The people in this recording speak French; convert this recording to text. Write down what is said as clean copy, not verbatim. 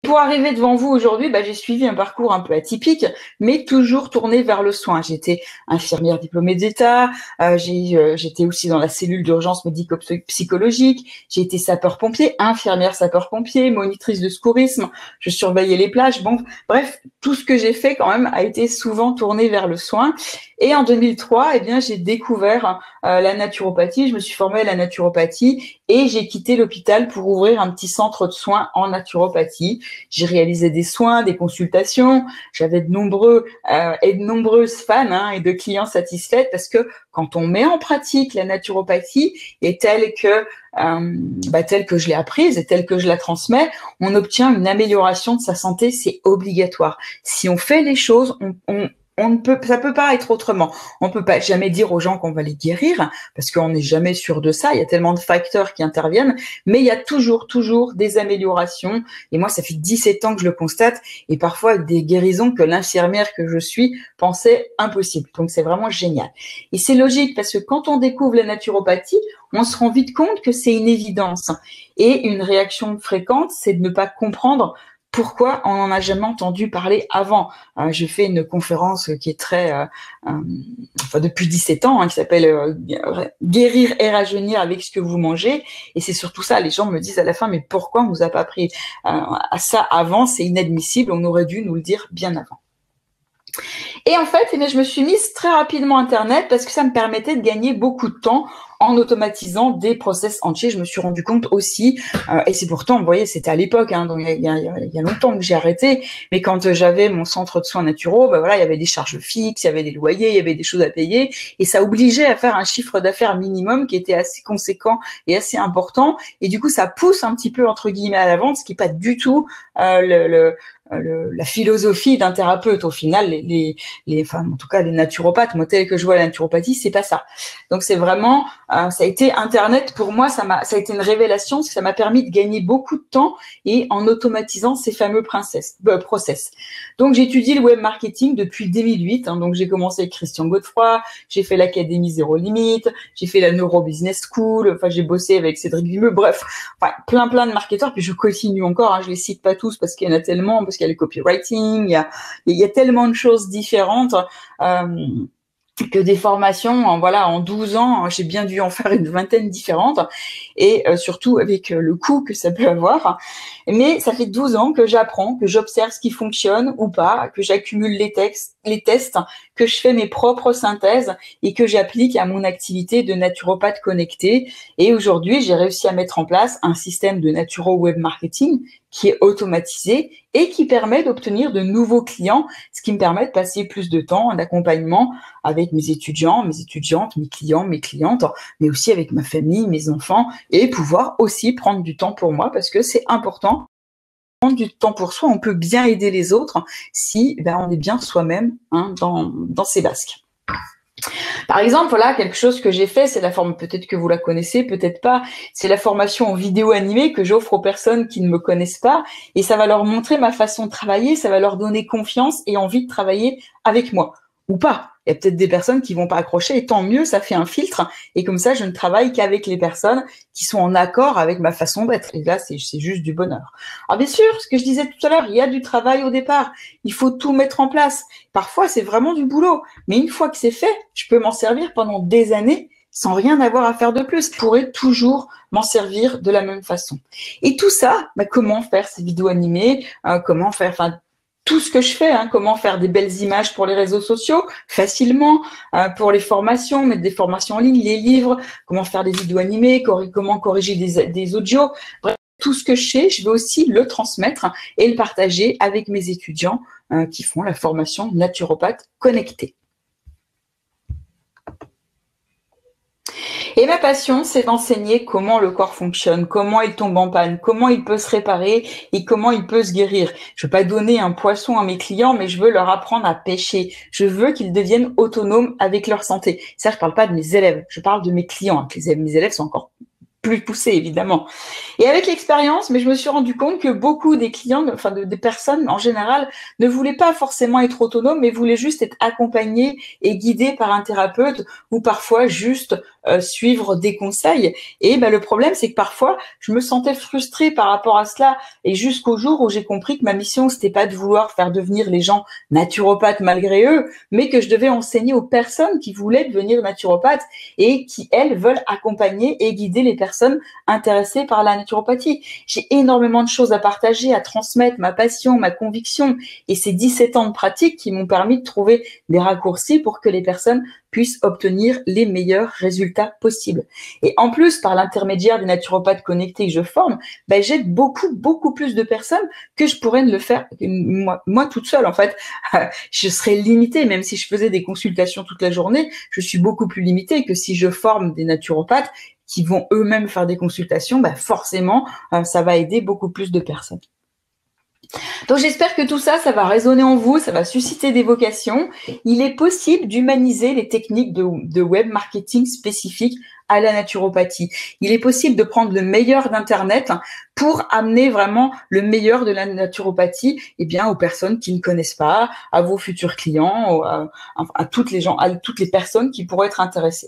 Pour arriver devant vous aujourd'hui, j'ai suivi un parcours un peu atypique, mais toujours tourné vers le soin. J'étais infirmière diplômée d'État, j'étais aussi dans la cellule d'urgence médico-psychologique, j'ai été sapeur-pompier, infirmière sapeur-pompier, monitrice de secourisme, je surveillais les plages. Bon, bref, tout ce que j'ai fait quand même a été souvent tourné vers le soin. Et en 2003, j'ai découvert la naturopathie, je me suis formée à la naturopathie et j'ai quitté l'hôpital pour ouvrir un petit centre de soins en naturopathie. J'ai réalisé des soins, des consultations. J'avais de nombreux et de nombreuses fans et de clients satisfaits parce que quand on met en pratique la naturopathie et telle que je l'ai apprise et telle que je la transmets, on obtient une amélioration de sa santé. C'est obligatoire. Si on fait les choses, ça peut pas être autrement. On peut pas jamais dire aux gens qu'on va les guérir parce qu'on n'est jamais sûr de ça. Il y a tellement de facteurs qui interviennent, mais il y a toujours des améliorations. Et moi, ça fait 17 ans que je le constate et parfois avec des guérisons que l'infirmière que je suis pensait impossible. Donc, c'est vraiment génial. Et c'est logique parce que quand on découvre la naturopathie, on se rend vite compte que c'est une évidence. Et une réaction fréquente, c'est de ne pas comprendre pourquoi on n'en a jamais entendu parler avant. Je fais une conférence qui est depuis 17 ans, qui s'appelle Guérir et rajeunir avec ce que vous mangez. Et c'est surtout ça, les gens me disent à la fin, mais pourquoi on nous a pas appris à ça avant? C'est inadmissible, on aurait dû nous le dire bien avant. Et en fait, je me suis mise très rapidement à Internet parce que ça me permettait de gagner beaucoup de temps en automatisant des process entiers. Je me suis rendu compte aussi, et c'est pourtant, vous voyez, c'était à l'époque, donc il y a longtemps que j'ai arrêté, mais quand j'avais mon centre de soins naturaux, il y avait des charges fixes, il y avait des loyers, il y avait des choses à payer, et ça obligeait à faire un chiffre d'affaires minimum qui était assez conséquent et assez important, et du coup, ça pousse un petit peu, entre guillemets, à la vente, ce qui n'est pas du tout la philosophie d'un thérapeute. Au final, en tout cas les naturopathes, moi tel que je vois la naturopathie, c'est pas ça. Donc c'est vraiment, ça a été Internet pour moi, ça a été une révélation, parce que ça m'a permis de gagner beaucoup de temps et en automatisant ces fameux process. Donc j'étudie le web marketing depuis 2008. Donc j'ai commencé avec Christian Godefroy, j'ai fait l'Académie Zéro Limite, j'ai fait la Neuro Business School, j'ai bossé avec Cédric Vimeux, bref, plein de marketeurs. Puis je continue encore, je les cite pas tous parce qu'il y en a tellement, parce qu'il y a le copywriting, il y a tellement de choses différentes que des formations. En 12 ans, j'ai bien dû en faire une vingtaine différentes, et surtout avec le coût que ça peut avoir. Mais ça fait 12 ans que j'apprends, que j'observe ce qui fonctionne ou pas, que j'accumule les tests, que je fais mes propres synthèses et que j'applique à mon activité de naturopathe connecté. Et aujourd'hui, j'ai réussi à mettre en place un système de naturo-web marketing qui est automatisé et qui permet d'obtenir de nouveaux clients, ce qui me permet de passer plus de temps en accompagnement avec mes étudiants, mes étudiantes, mes clients, mes clientes, mais aussi avec ma famille, mes enfants, et pouvoir aussi prendre du temps pour moi, parce que c'est important. Prendre du temps pour soi, on peut bien aider les autres si on est bien soi-même dans ses basques. Par exemple, quelque chose que j'ai fait, c'est la forme, peut-être que vous la connaissez, peut-être pas, c'est la formation en vidéo animée que j'offre aux personnes qui ne me connaissent pas, et ça va leur montrer ma façon de travailler, ça va leur donner confiance et envie de travailler avec moi. Ou pas. Il y a peut-être des personnes qui vont pas accrocher, et tant mieux, ça fait un filtre, et comme ça, je ne travaille qu'avec les personnes qui sont en accord avec ma façon d'être. Et là, c'est juste du bonheur. Alors bien sûr, ce que je disais tout à l'heure, il y a du travail au départ. Il faut tout mettre en place. Parfois, c'est vraiment du boulot. Mais une fois que c'est fait, je peux m'en servir pendant des années sans rien avoir à faire de plus. Je pourrais toujours m'en servir de la même façon. Et tout ça, comment faire ces vidéos animées, comment faire, tout ce que je fais, comment faire des belles images pour les réseaux sociaux facilement, pour les formations, mettre des formations en ligne, les livres, comment faire des vidéos animées, comment corriger des audios. Bref, tout ce que je sais, je vais aussi le transmettre et le partager avec mes étudiants qui font la formation naturopathe connectée. Et ma passion, c'est d'enseigner comment le corps fonctionne, comment il tombe en panne, comment il peut se réparer et comment il peut se guérir. Je veux pas donner un poisson à mes clients, mais je veux leur apprendre à pêcher. Je veux qu'ils deviennent autonomes avec leur santé. Ça, je parle pas de mes élèves, je parle de mes clients. Mes élèves sont encore plus poussé, évidemment. Et avec l'expérience, mais je me suis rendu compte que beaucoup des clients, enfin des personnes en général, ne voulaient pas forcément être autonomes, mais voulaient juste être accompagnés et guidés par un thérapeute ou parfois juste suivre des conseils. Et le problème, c'est que parfois, je me sentais frustrée par rapport à cela, et jusqu'au jour où j'ai compris que ma mission, c'était pas de vouloir faire devenir les gens naturopathes malgré eux, mais que je devais enseigner aux personnes qui voulaient devenir naturopathes et qui, elles, veulent accompagner et guider les personnes intéressées par la naturopathie. J'ai énormément de choses à partager, à transmettre, ma passion, ma conviction, et ces 17 ans de pratique qui m'ont permis de trouver des raccourcis pour que les personnes puissent obtenir les meilleurs résultats possibles. Et en plus, par l'intermédiaire des naturopathes connectés que je forme, j'aide beaucoup plus de personnes que je pourrais ne le faire moi toute seule. En fait, je serais limitée, même si je faisais des consultations toute la journée, je suis beaucoup plus limitée que si je forme des naturopathes qui vont eux-mêmes faire des consultations. Forcément, ça va aider beaucoup plus de personnes. Donc j'espère que tout ça, ça va résonner en vous, ça va susciter des vocations. Il est possible d'humaniser les techniques de web marketing spécifiques à la naturopathie. Il est possible de prendre le meilleur d'Internet pour amener vraiment le meilleur de la naturopathie aux personnes qui ne connaissent pas, à vos futurs clients, à toutes les gens, à toutes les personnes qui pourraient être intéressées.